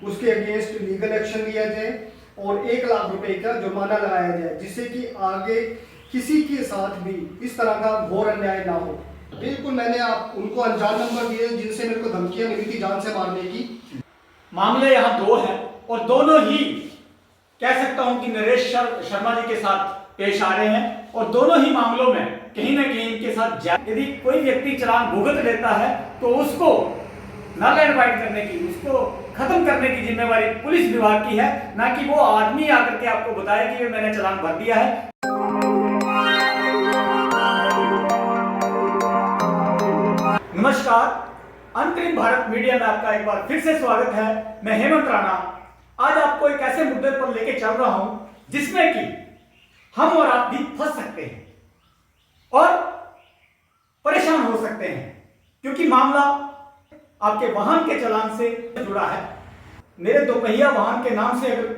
उसके against legal action लिया जाए और 1 लाख रुपए का जुर्माना लगाया जाए, जिससे कि आगे किसी के साथ भी इस तरह का घोर अन्याय ना हो। बिल्कुल, मैंने आप उनको अनजान नंबर दिए जिनसे मेरे को धमकियां मिली थी जान से मारने की। मामले यहाँ दो हैं और दोनों ही कह सकता हूं कि नरेश शर्मा जी के साथ पेश आ रहे हैं और दोनों ही मामलों में कहीं ना कहीं इनके साथ यदि कोई व्यक्ति चालान भुगत लेता है तो उसको नल एंड वाइड करने की, उसको खत्म करने की जिम्मेवारी पुलिस विभाग की है, ना कि वो आदमी आकर के आपको बताए कि मैंने चालान भर दिया है। नमस्कार, अंतरिम भारत मीडिया में आपका एक बार फिर से स्वागत है। मैं हेमंत राणा आज आपको एक ऐसे मुद्दे पर लेके चल रहा हूं जिसमें कि हम और आप भी फंस सकते हैं और परेशान हो सकते हैं, क्योंकि मामला आपके वाहन के चालान से जुड़ा है। मेरे दोपहिया वाहन के नाम से अगर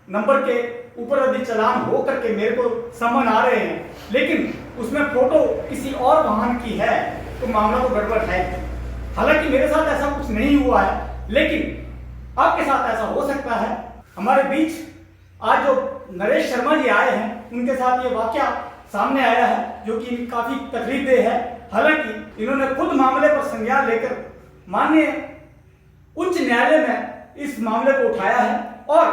नंबर के ऊपर यदि चालान हो करके मेरे को समन आ रहे हैं, लेकिन उसमें फोटो किसी और वाहन की है, तो मामला तो गड़बड़ है। हालांकि मेरे साथ ऐसा कुछ नहीं हुआ है, लेकिन आपके साथ ऐसा हो सकता है। हमारे बीच आज जो नरेश शर्मा जी आए हैं, उनके साथ ये वाकया सामने आया है जो कि काफी तकलीफदेह है। हालांकि इन्होंने खुद मामले पर संज्ञान लेकर माननीय उच्च न्यायालय में इस मामले को उठाया है और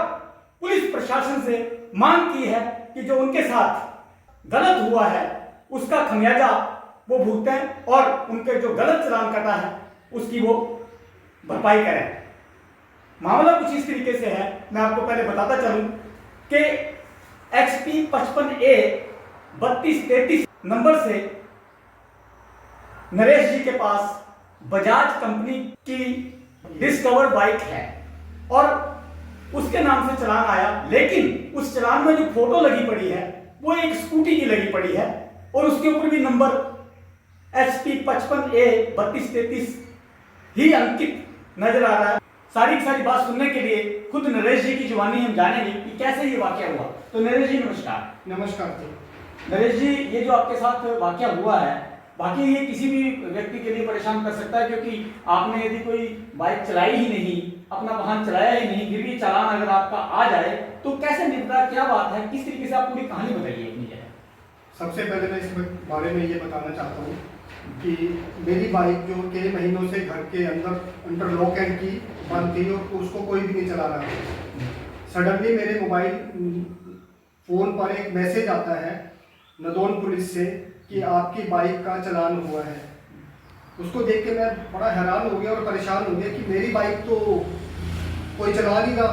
पुलिस प्रशासन से मांग की है कि जो उनके साथ गलत हुआ है उसका खमियाजा वो भुगतें और उनके जो गलत चालान कटा है उसकी वो भरपाई करें। मामला कुछ इस तरीके से है, मैं आपको पहले बताता चलूं कि XP 55A 3233 नंबर से नरेश जी के पास बजाज कंपनी की डिस्कवर बाइक है और उसके नाम से चालान आया, लेकिन उस चालान में जो फोटो लगी पड़ी है वो एक स्कूटी की लगी पड़ी है और उसके ऊपर भी नंबर XP 55A 3233 ही अंकित नजर आ रहा है। सारी की सारी बात सुनने के लिए खुद नरेश जी की जुबानी हम जानेंगे कि कैसे ये वाकया हुआ। तो नरेश जी नमस्कार। नमस्कार जी। नरेश जी, ये जो आपके साथ वाकया हुआ है, बाकी ये किसी भी व्यक्ति के लिए परेशान कर सकता है, क्योंकि आपने यदि कोई बाइक चलाई ही नहीं, अपना वाहन चलाया ही नहीं, फिर भी चालान अगर आपका आ जाए तो कैसे निपटा, क्या बात है, किस तरीके से आप पूरी कहानी बताइए अपनी जगह। सबसे पहले मैं इस बारे में ये बताना चाहता हूँ कि मेरी बाइक जो कई महीनों से घर के अंदर लॉक एंड की बंद थी और उसको कोई भी नहीं चला रहा था। सडनली मेरे मोबाइल फ़ोन पर एक मैसेज आता है नदौन पुलिस से कि आपकी बाइक का चालान हुआ है। उसको देख के मैं बड़ा हैरान हो गया और परेशान हो गया कि मेरी बाइक तो कोई चला नहीं रहा,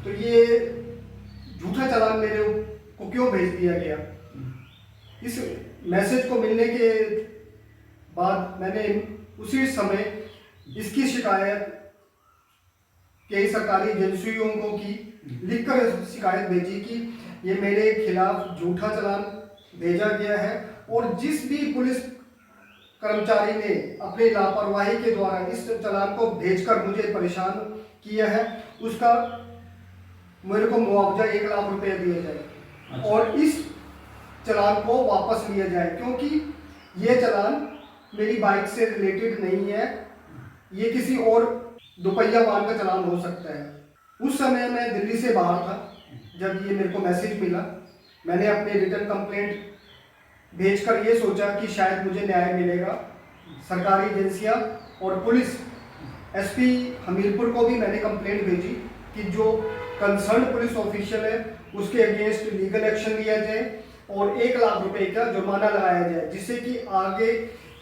तो ये झूठा चालान मेरे को क्यों भेज दिया गया। इस मैसेज को मिलने के बाद मैंने उसी समय इसकी शिकायत कई सरकारी एजेंसियों को की, लिखकर शिकायत भेजी कि ये मेरे खिलाफ झूठा चालान भेजा गया है और जिस भी पुलिस कर्मचारी ने अपनी लापरवाही के द्वारा इस चालान को भेजकर मुझे परेशान किया है, उसका मेरे को मुआवजा 1 लाख रुपए दिया जाए और इस चालान को वापस लिया जाए, क्योंकि ये चालान मेरी बाइक से रिलेटेड नहीं है, ये किसी और दोपहिया वाहन का चालान हो सकता है। उस समय मैं दिल्ली से बाहर था जब ये मेरे को मैसेज मिला। मैंने अपने रिटर्न कंप्लेंट भेजकर ये सोचा कि शायद मुझे न्याय मिलेगा। सरकारी एजेंसियां और पुलिस SP हमीरपुर को भी मैंने कंप्लेंट भेजी कि जो कंसर्न पुलिस ऑफिशियल है उसके अगेंस्ट लीगल एक्शन लिया जाए और 1 लाख रुपए का जुर्माना लगाया जाए, जिससे कि आगे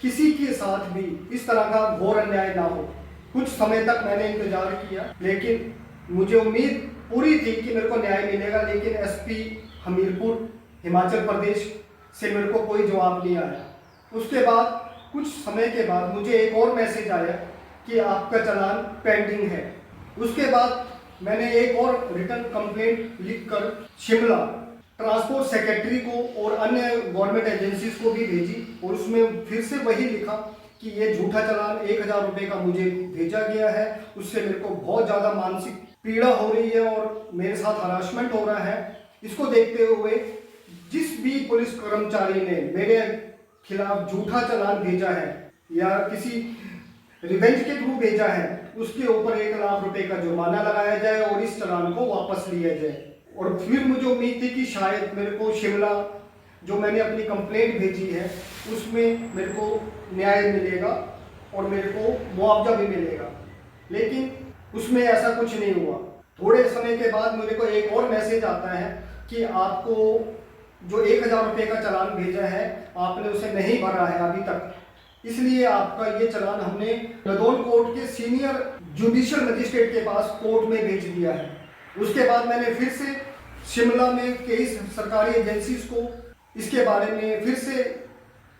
किसी के साथ भी इस तरह का घोर अन्याय ना हो। कुछ समय तक मैंने इंतजार किया, लेकिन मुझे उम्मीद पूरी थी कि मेरे को न्याय मिलेगा, लेकिन SP हमीरपुर हिमाचल प्रदेश से मेरे को कोई जवाब नहीं आया। उसके बाद कुछ समय के बाद मुझे एक और मैसेज आया कि आपका चालान पेंडिंग है। उसके बाद मैंने एक और रिटर्न कंप्लेंट लिखकर शिमला ट्रांसपोर्ट सेक्रेटरी को और अन्य गवर्नमेंट एजेंसीज को भी भेजी और उसमें फिर से वही लिखा कि ये झूठा चालान 1000 रुपये का मुझे भेजा गया है। उससे मेरे को बहुत ज़्यादा मानसिक पीड़ा हो रही है और मेरे साथ हरासमेंट हो रहा है। इसको देखते हुए जिस भी पुलिस कर्मचारी ने मेरे खिलाफ झूठा चालान भेजा है या किसी रिवेंज के थ्रू भेजा है उसके ऊपर 1 लाख रुपए का जुर्माना लगाया जाए और इस चालान को वापस लिया जाए। और फिर मुझे उम्मीद थी कि शायद मेरे को शिमला जो मैंने अपनी कंप्लेंट भेजी है उसमें मेरे को न्याय मिलेगा और मेरे को मुआवजा भी मिलेगा, लेकिन उसमें ऐसा कुछ नहीं हुआ। थोड़े समय के बाद मेरे को एक और मैसेज आता है कि आपको जो 1000 रुपये का चालान भेजा है आपने उसे नहीं भरा है अभी तक, इसलिए आपका ये चालान हमने नदौन कोर्ट के सीनियर जुडिशियल मजिस्ट्रेट के पास कोर्ट में भेज दिया है। उसके बाद मैंने फिर से शिमला में कई सरकारी एजेंसीज को इसके बारे में फिर से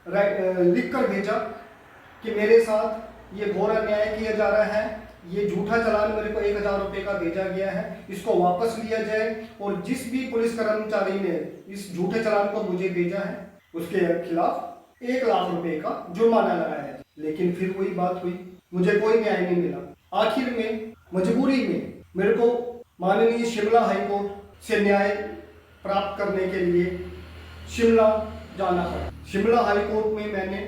लिख कर भेजा कि मेरे साथ ये घोर अन्याय किया जा रहा है, ये झूठा चालान मेरे को 1000 रुपये का भेजा गया है, इसको वापस लिया जाए और जिस भी पुलिस कर्मचारी ने इस झूठे चालान को मुझे भेजा है उसके खिलाफ 1 लाख रुपए का जुर्माना लगाया है। लेकिन फिर वही बात हुई, मुझे कोई न्याय नहीं मिला। आखिर में मजबूरी में मेरे को माननीय शिमला हाई कोर्ट से न्याय प्राप्त करने के लिए शिमला जाना पड़ा। शिमला हाई कोर्ट में मैंने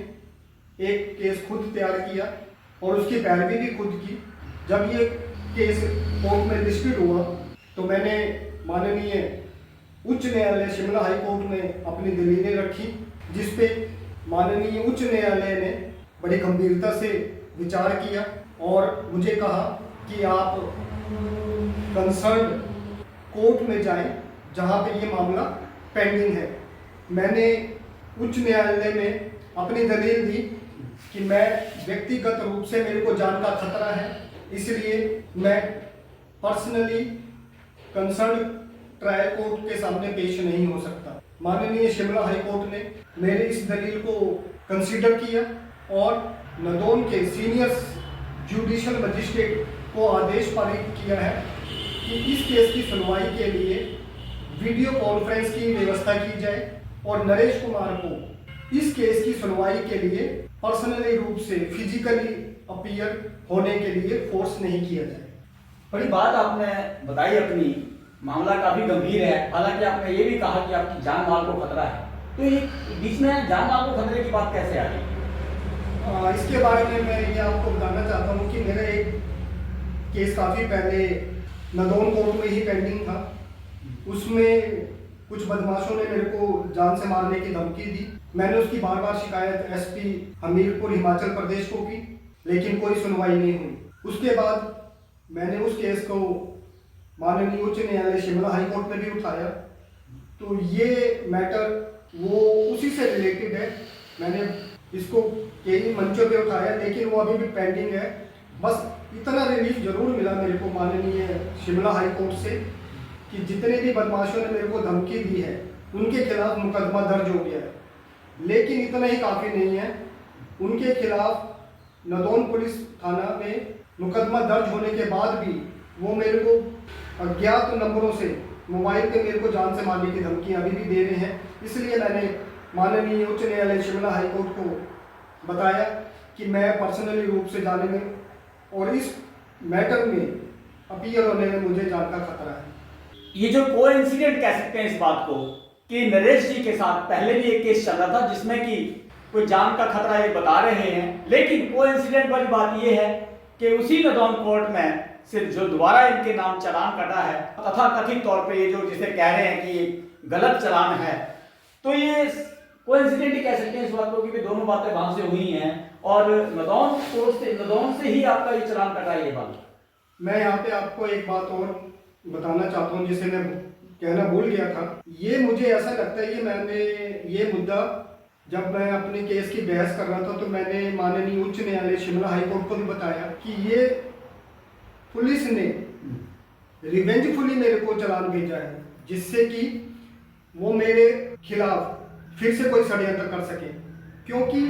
एक केस खुद तैयार किया और उसकी पैरवी भी खुद की। जब ये केस कोर्ट में डिस्प्यूट हुआ तो मैंने माननीय उच्च न्यायालय शिमला हाई कोर्ट में अपनी दलीलें रखी, जिस पे माननीय उच्च न्यायालय ने बड़ी गंभीरता से विचार किया और मुझे कहा कि आप कंसर्न कोर्ट में जाएं जहां पे ये मामला पेंडिंग है। मैंने उच्च न्यायालय में अपनी दलील दी कि मैं व्यक्तिगत रूप से मेरे को जान का खतरा है, इसलिए मैं पर्सनली कंसर्न ट्रायल कोर्ट के सामने पेश नहीं हो सकता। माननीय शिमला हाई कोर्ट ने मेरी इस दलील को कंसीडर किया और नदौन के सीनियर जुडिशियल मजिस्ट्रेट को आदेश पारित किया है कि इस केस की सुनवाई के लिए वीडियो कॉन्फ्रेंस की व्यवस्था की जाए और नरेश कुमार को इस केस की सुनवाई के लिए पर्सनली रूप से फिजिकली अपीयर होने के लिए फोर्स नहीं किया जाए। बड़ी बात आपने बताई अपनी, मामला काफी गंभीर है। हालांकि आपने ये भी कहा कि आपकी जान माल को खतरा है, तो ये बीच में जान माल को खतरे की बात कैसे आ गई? इसके बारे में मैं ये आपको बताना चाहता हूँ कि मेरा एक केस काफ़ी पहले नदौन कोर्ट में ही पेंडिंग था। उसमें कुछ बदमाशों ने मेरे को जान से मारने की धमकी दी। मैंने उसकी बार बार शिकायत एसपी हमीरपुर हिमाचल प्रदेश को की, लेकिन कोई सुनवाई नहीं हुई। उसके बाद मैंने उस केस को माननीय उच्च न्यायालय शिमला हाई कोर्ट में भी उठाया, तो ये मैटर वो उसी से रिलेटेड है। मैंने इसको कई मंचों पे उठाया, लेकिन वो अभी भी पेंडिंग है। बस इतना रिलीफ जरूर मिला मेरे को माननीय शिमला हाई कोर्ट से कि जितने भी बदमाशों ने मेरे को धमकी दी है उनके खिलाफ मुकदमा दर्ज हो गया है। लेकिन इतना ही काफ़ी नहीं है, उनके खिलाफ नदौन पुलिस थाना में मुकदमा दर्ज होने के बाद भी वो मेरे को अज्ञात नंबरों से मोबाइल पे मेरे को जान से मारने की धमकियाँ अभी भी दे रहे हैं। इसलिए मैंने माननीय उच्च न्यायालय शिमला हाई कोर्ट को बताया कि मैं पर्सनली रूप से जाने में और इस मैटर में अपीयर होने में मुझे जान का खतरा है। ये जो कोइंसिडेंट कह सकते हैं इस बात को कि नरेश जी के साथ पहले भी एक केस चल रहा था जिसमें कि कोई जान का खतरा ये बता रहे हैं, लेकिन कोइंसिडेंट वाली बात ये है कि उसी नदौन कोर्ट में सिर्फ जो दोबारा इनके नाम चालान कटा है तथा कथित तौर पे ये जो जिसे कह रहे हैं कि ये गलत चालान है, तो ये कोइंसिडेंट ही कह सकते हैं इस बात को कि दोनों बातें वहां से हुई हैं और नदौन से ही आपका ये चालान कटा है। ये बात मैं यहाँ पे आपको एक बात और बताना चाहता हूँ जिसे मैं कहना भूल गया था। ये मुझे ऐसा लगता है कि मैंने ये मुद्दा जब मैं अपने केस की बहस कर रहा था तो मैंने माननीय उच्च न्यायालय शिमला हाई कोर्ट को भी बताया कि ये पुलिस ने रिवेंजफुली मेरे को चालान भेजा है, जिससे कि वो मेरे खिलाफ फिर से कोई षड्यंत्र कर सके। क्योंकि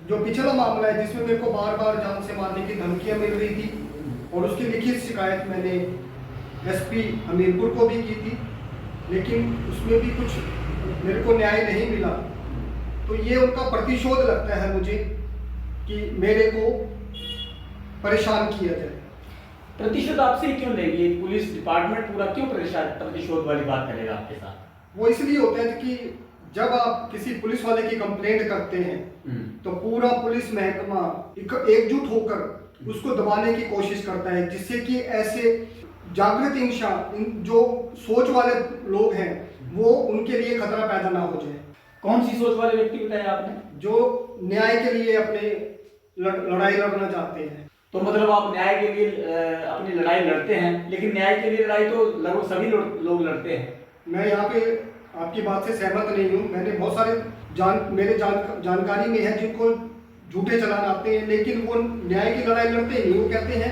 जो पिछला मामला है जिसमें मेरे को बार बार जान से मारने की धमकियां मिल रही थी और उसकी लिखित शिकायत मैंने एसपी हमीरपुर को भी की थी, लेकिन उसमें भी कुछ मेरे को न्याय नहीं मिला। तो ये उनका प्रतिशोध लगता है मुझे कि मेरे को परेशान किया जाए। प्रतिशोध आपसे क्यों लेगी? पुलिस डिपार्टमेंट पूरा क्यों प्रतिशोध वाली बात करेगा आपके साथ? वो इसलिए होता है कि जब आप किसी पुलिस वाले की कंप्लेंट करते हैं तो पूरा पुलिस महकमा एकजुट होकर उसको दबाने की कोशिश करता है, जिससे कि ऐसे जागृत इंसान जो सोच वाले लोग हैं वो उनके लिए खतरा पैदा ना हो जाए। कौन सी सोच वाले व्यक्ति बताया आपने? जो न्याय के लिए अपने लड़ाई लड़ना चाहते हैं। तो मतलब आप न्याय के लिए अपनी लड़ाई लड़ते हैं, लेकिन न्याय के लिए लड़ाई तो लगभग सभी लोग लड़ते हैं। मैं यहाँ पे आपकी बात से सहमत नहीं हूँ। मैंने बहुत सारे जानकारी में है जिनको झूठे चालान आते हैं, लेकिन वो न्याय की लड़ाई लड़ते नहीं। वो कहते हैं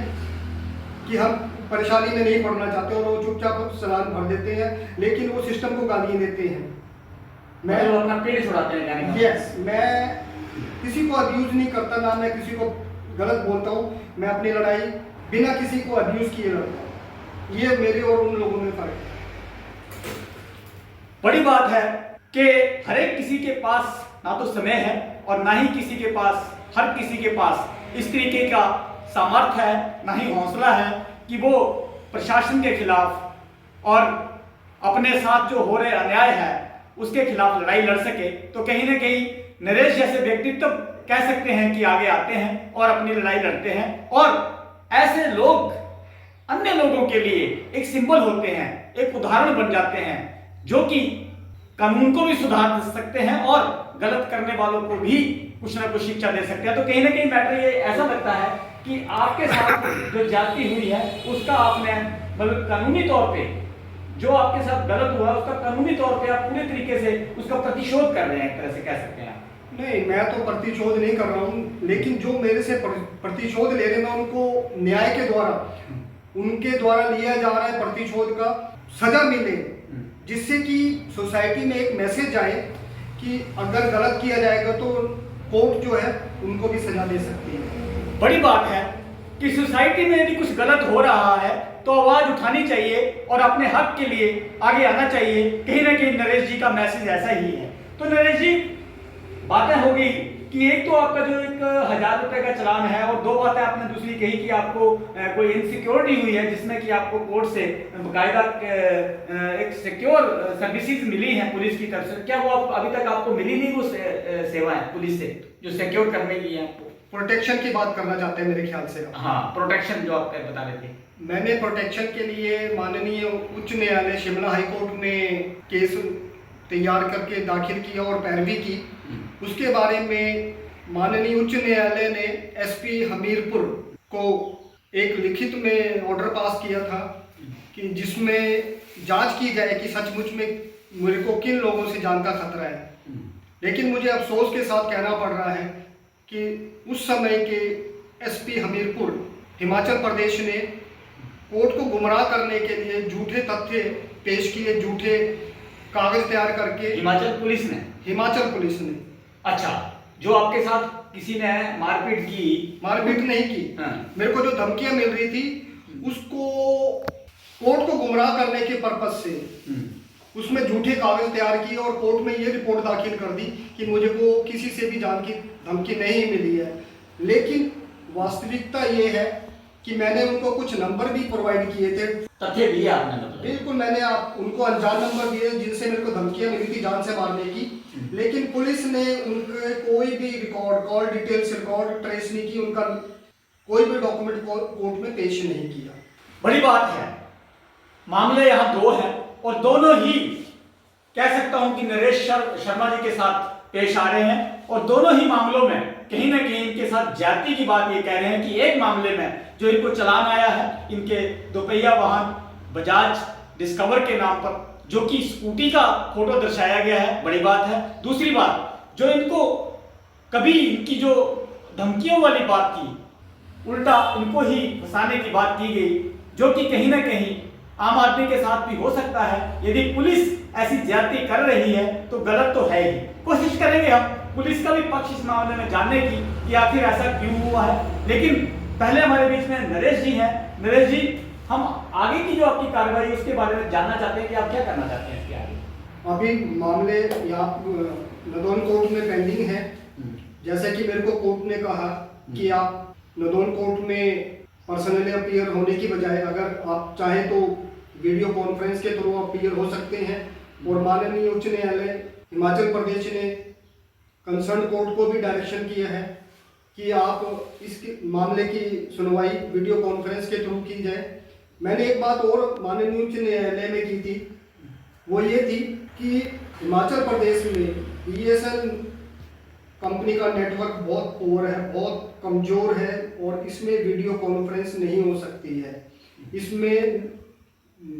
कि हम परेशानी में नहीं पड़ना चाहते और वो चुपचाप चालान भर देते हैं, लेकिन वो सिस्टम को गालियाँ देते हैं। मैं अपना पेड़ छुड़ाते हैं। यस, मैं किसी को अब्यूज नहीं करता, ना मैं किसी को गलत बोलता हूँ। मैं अपनी लड़ाई बिना किसी को अब्यूज किए लड़ता हूँ। ये मेरे और उन लोगों में फर्क है। बड़ी बात है कि हर एक किसी के पास ना तो समय है और ना ही किसी के पास, हर किसी के पास इस तरीके का सामर्थ्य है, ना ही हौसला है कि वो प्रशासन के खिलाफ और अपने साथ जो हो रहे अन्याय है उसके खिलाफ लड़ाई लड़ सके। तो कहीं ना कहीं नरेश जैसे व्यक्तित्व कह सकते हैं कि आगे आते हैं और अपनी लड़ाई लड़ते हैं, और ऐसे लोग अन्य लोगों के लिए एक सिंबल होते हैं, एक उदाहरण बन जाते हैं, जो कि कानून को भी सुधार सकते हैं और गलत करने वालों को भी कुछ ना कुछ शिक्षा दे सकते हैं। तो कहीं ना कहीं मैटर ये ऐसा लगता है कि आपके साथ जो ज्यादती हुई है उसका आपने मतलब कानूनी तौर पे जो आपके साथ गलत हुआ उसका कानूनी तौर पे आप पूरे तरीके से उसका प्रतिशोध कर रहे हैं, एक तरह से कह सकते हैं आप। नहीं, मैं तो प्रतिशोध नहीं कर रहा हूँ, लेकिन जो मेरे से प्रतिशोध ले रहे हैं मैं उनको न्याय के द्वारा उनके द्वारा लिया जा रहा है प्रतिशोध का सजा मिले, जिससे कि सोसाइटी में एक मैसेज जाए कि अगर गलत किया जाएगा तो कोर्ट जो है उनको भी सजा दे सकती है। बड़ी बात है कि सोसाइटी में यदि कुछ गलत हो रहा है तो आवाज उठानी चाहिए और अपने हक के लिए आगे आना चाहिए। कहीं ना कहीं नरेश जी का मैसेज ऐसा ही है। तो नरेश जी, बातें हो गई कि एक तो आपका जो 1,000 रुपए का चालान है, और दो बातें आपने दूसरी कही कि आपको कोई इनसिक्योरिटी हुई है जिसमें कि आपको कोर्ट से बाकायदा एक सिक्योर सर्विसेज मिली है पुलिस की तरफ से। क्या वो अभी तक आपको मिली नहीं वो सेवाएं पुलिस से जो सिक्योर करने की है? आपको प्रोटेक्शन की बात करना चाहते हैं मेरे ख्याल से। हाँ, प्रोटेक्शन जो आप बता रहे थे। मैंने प्रोटेक्शन के लिए माननीय उच्च न्यायालय शिमला हाई कोर्ट में केस तैयार करके दाखिल किया और पैरवी की। उसके बारे में माननीय उच्च न्यायालय ने एसपी हमीरपुर को एक लिखित में ऑर्डर पास किया था कि जिसमें जांच की जाए कि सचमुच में मेरे को किन लोगों से जान का खतरा है। लेकिन मुझे अफसोस के साथ कहना पड़ रहा है कि उस समय के एसपी हमीरपुर हिमाचल प्रदेश ने कोर्ट को गुमराह करने के लिए झूठे तथ्य पेश किए, झूठे कागज तैयार करके। हिमाचल पुलिस ने? अच्छा, जो आपके साथ किसी ने मारपीट नहीं की। हाँ। मेरे को जो धमकियां मिल रही थी उसको कोर्ट को गुमराह करने के पर्पज से उसमें झूठे कागज तैयार किए और कोर्ट में ये रिपोर्ट दाखिल कर दी कि मुझे को किसी से भी जान की धमकी नहीं मिली है। लेकिन वास्तविकता ये है कि मैंने उनको कुछ नंबर भी प्रोवाइड किए थे। तथ्य दिए आपने? मतलब बिल्कुल, मैंने उनको अनजान नंबर दिए जिनसे मेरे को धमकियां मिली थी जान से मारने की। लेकिन पुलिस ने उनके कोई भी record, call details record trace नहीं की, उनका कोई भी डॉक्यूमेंट कोर्ट में पेश नहीं किया। बड़ी बात है। मामले यहाँ दो हैं और दोनों ही कह सकता हूं कि नरेश शर्मा जी के साथ पेश आ रहे हैं, और दोनों ही मामलों में कहीं ना कहीं इनके साथ जाति की बात ये कह रहे हैं कि एक मामले में जो इनको चालान आया है इनके दोपहिया वाहन बजाज डिस्कवर के नाम पर, जो कि स्कूटी का फोटो दर्शाया गया है, बड़ी बात है। दूसरी बात, जो इनको कभी इनकी जो धमकियों वाली बात थी उल्टा इनको ही फंसाने की बात की गई, जो कि कहीं ना कहीं आम आदमी के साथ भी हो सकता है। यदि पुलिस ऐसी ज्यादती कर रही है तो गलत तो है ही। कोशिश करेंगे हम पुलिस का भी पक्ष इस मामले में जानने की कि आखिर ऐसा क्यों हुआ है। लेकिन पहले हमारे बीच में नरेश जी हैं। नरेश जी, हम आगे की जो आपकी कार्रवाई उसके बारे में जानना चाहते हैं कि आप क्या करना चाहते हैं इसके आगे। अभी मामले यहाँ नदौन कोर्ट में पेंडिंग है। जैसे कि मेरे को कोर्ट ने कहा कि आप नदौन कोर्ट में पर्सनली अपीयर होने की बजाय अगर आप चाहें तो वीडियो कॉन्फ्रेंस के थ्रू अपीयर हो सकते हैं। और माननीय उच्च न्यायालय हिमाचल प्रदेश ने कंसर्न कोर्ट को भी डायरेक्शन किया है कि आप इस मामले की सुनवाई वीडियो कॉन्फ्रेंस के थ्रू की जाए। मैंने एक बात और माननीय उच्च न्यायालय में की थी, वो ये थी कि हिमाचल प्रदेश में BSN कंपनी का नेटवर्क बहुत पुअर है, बहुत कमज़ोर है और इसमें वीडियो कॉन्फ्रेंस नहीं हो सकती है। इसमें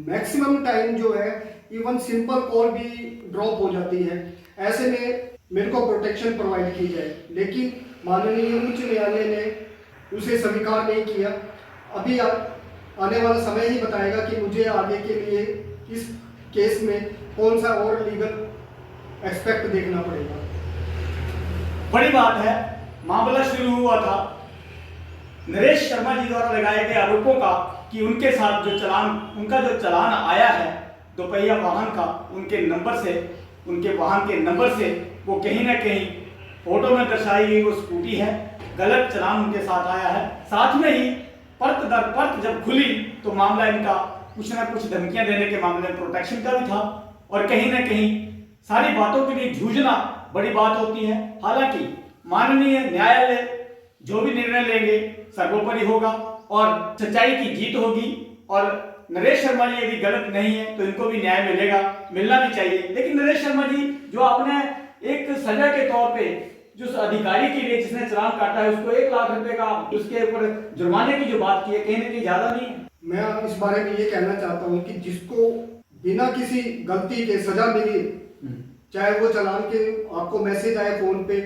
मैक्सिमम टाइम जो है इवन सिंपल कॉल भी ड्रॉप हो जाती है। ऐसे में मेरे को प्रोटेक्शन प्रोवाइड की जाए, लेकिन माननीय उच्च न्यायालय ने उसे स्वीकार नहीं किया। अभी आने वाला समय ही बताएगा कि मुझे आगे के लिए इस केस में कौन सा और लीगल एस्पेक्ट देखना पड़ेगा। बड़ी बात है, मामला शुरू हुआ था नरेश शर्मा जी द्वारा लगाए गए आरोपों का कि उनके साथ उनका जो चालान आया है दोपहिया वाहन का, उनके वाहन के नंबर से वो कहीं ना कहीं फोटो में दर्शाई गई वो स्कूटी है, गलत चालान उनके साथ आया है। साथ में ही परत दर परत जब खुली तो मामला इनका कुछ ना कुछ धमकियां देने के मामले में प्रोटेक्शन का भी था और कहीं ना कहीं सारी बातों के लिए जूझना बड़ी बात होती है। हालांकि माननीय न्यायालय जो भी निर्णय लेंगे सर्वोपरि होगा और सच्चाई की जीत होगी और नरेश शर्मा जी यदि गलत नहीं है तो इनको भी न्याय मिलेगा, मिलना भी चाहिए। लेकिन नरेश शर्मा जी जो आपने एक सजा के तौर पे जो अधिकारी के लिए जिसने चालान काटा है उसको 1 लाख रुपए का उसके ऊपर जुर्माने की जो बात की है, कहीं ना कहीं ज्यादा नहीं है। मैं इस बारे में ये कहना चाहता हूँ कि जिसको बिना किसी गलती के सजा मिली, चाहे वो चालान के आपको मैसेज आए फोन पे,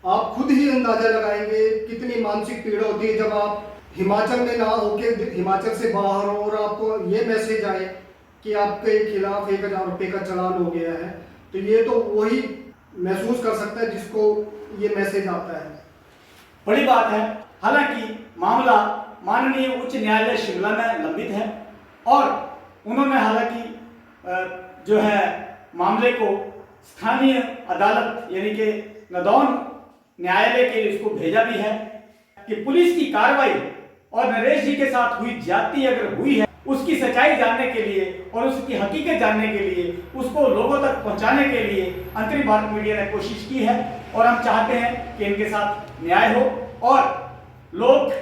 आप खुद ही अंदाजा लगाएंगे कितनी मानसिक पीड़ा होती है जब आप हिमाचल में ना होके हिमाचल से बाहर हो और आपको ये मैसेज आए कि आपके खिलाफ 1000 रुपये का चालान हो गया है। तो ये तो वही महसूस कर सकता है जिसको ये मैसेज आता है। बड़ी बात है। हालांकि मामला माननीय उच्च न्यायालय शिमला में लंबित है और उन्होंने हालांकि जो है मामले को स्थानीय अदालत यानी कि नदौन न्यायालय के लिए उसको भेजा भी है कि पुलिस की कार्रवाई और नरेश जी के साथ हुई ज्यादती अगर हुई है उसकी सच्चाई जानने के लिए और उसकी हकीकत जानने के लिए उसको लोगों तक पहुंचाने के लिए अंतरिम भारत मीडिया ने कोशिश की है और हम चाहते हैं कि इनके साथ न्याय हो और लोग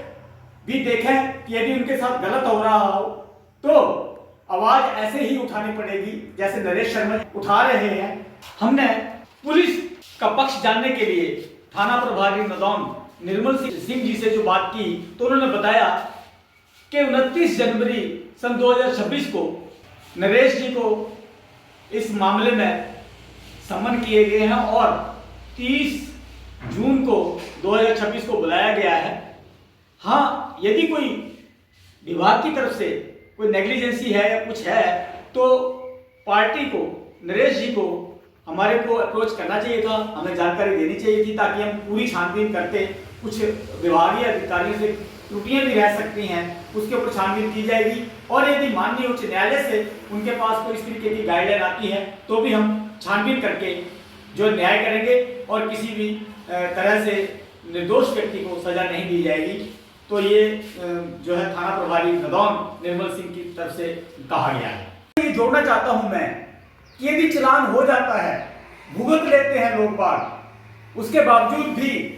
भी देखें कि यदि उनके साथ गलत हो रहा हो तो आवाज ऐसे ही उठानी पड़ेगी जैसे नरेश शर्मा उठा रहे हैं। हमने पुलिस का पक्ष जानने के लिए थाना प्रभारी नदौन निर्मल सिंह जी से जो बात की तो उन्होंने बताया कि 29 जनवरी सन 2026 को नरेश जी को इस मामले में समन किए गए हैं और 30 जून को 2026 को बुलाया गया है। हाँ, यदि कोई विभाग की तरफ से कोई नेग्लिजेंसी है या कुछ है तो पार्टी को नरेश जी को हमारे को अप्रोच करना चाहिए था, हमें जानकारी देनी चाहिए थी ताकि हम पूरी छानबीन करते। कुछ विभागीय अधिकारियों से त्रुटियां भी रह सकती हैं, उसके ऊपर छानबीन की जाएगी और यदि माननीय उच्च न्यायालय से उनके पास कोई इस तरीके की गाइडलाइन आती है तो भी हम छानबीन करके जो न्याय करेंगे और किसी भी तरह से निर्दोष व्यक्ति को सजा नहीं दी जाएगी। तो ये जो है थाना प्रभारी नदौन निर्मल सिंह की तरफ से कहा गया है। ये जोड़ना चाहता हूं मैं कि यदि चालान हो जाता है, भुगत लेते हैं लोग बाग, उसके बावजूद भी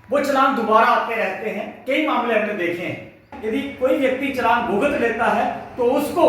वो चालान दोबारा आते रहते हैं। कई मामले हमने देखे हैं। यदि कोई व्यक्ति चालान भुगत लेता है तो उसको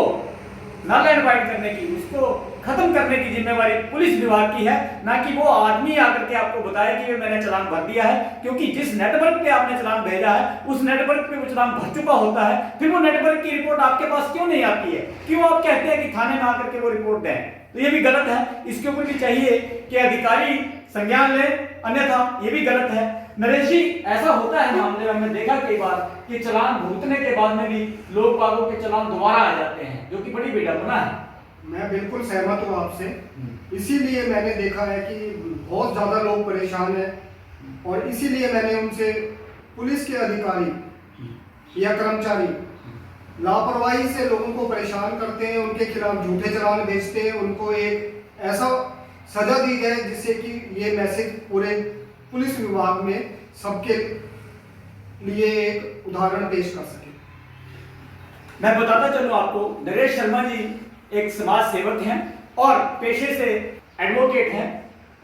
नल एंड वाइड करने की, उसको खत्म करने की जिम्मेवारी पुलिस विभाग की है, ना कि वो आदमी आकर के आपको बताए कि मैंने चालान भर दिया है। क्योंकि जिस नेटवर्क पे आपने चालान भेजा है उस नेटवर्क पे वो चालान भर चुका होता है, फिर वो नेटवर्क की रिपोर्ट आपके पास क्यों नहीं आती है? क्यों आप कहते हैं कि थाने में आकर के वो रिपोर्ट दें? तो ये भी गलत है। इसके ऊपर भी चाहिए कि अधिकारी संज्ञान ले, अन्यथा ये भी गलत है। नरेश जी, ऐसा होता है मामले में, हमने देखा कई बार कि चालान भुगतने के बाद में भी लोग बागों के चालान दोबारा आ जाते हैं, जो कि बड़ी विडंबना है। मैं बिल्कुल सहमत हूँ आपसे। इसीलिए मैंने देखा है कि बहुत ज़्यादा लोग परेशान हैं और इसीलिए मैंने उनसे पुलिस के अधिकारी या कर्मचारी लापरवाही से लोगों को परेशान करते हैं, उनके खिलाफ झूठे चालान भेजते हैं, उनको एक ऐसा सजा दी जाए जिससे कि ये मैसेज पूरे पुलिस विभाग में सबके लिए एक उदाहरण पेश कर सके। मैं बताता चलूं आपको, नरेश शर्मा जी एक समाज सेवक हैं और पेशे से एडवोकेट हैं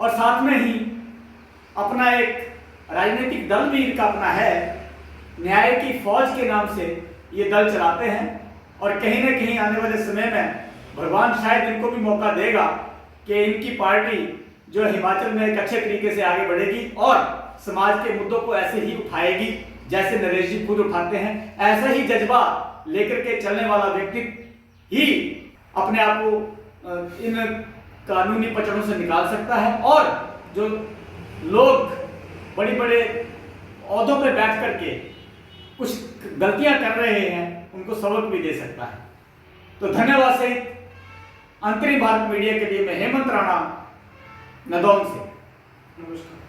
और साथ में ही अपना एक राजनीतिक दल भी इनका अपना है, न्याय की फौज के नाम से ये दल चलाते हैं। और कहीं ना कहीं आने वाले समय में भगवान शायद इनको भी मौका देगा कि इनकी पार्टी जो है हिमाचल में एक अच्छे तरीके से आगे बढ़ेगी और समाज के मुद्दों को ऐसे ही उठाएगी जैसे नरेश जी खुद उठाते हैं। ऐसा ही जज्बा लेकर के चलने वाला व्यक्ति ही अपने आप को इन कानूनी पचड़ों से निकाल सकता है और जो लोग बड़े बड़े ओहदों पे बैठ करके कुछ गलतियां कर रहे हैं उनको सबक भी दे सकता है। तो धन्यवाद सहित अंतरिम भारत मीडिया के लिए मैं हेमंत राणा नदौन से नमस्कार।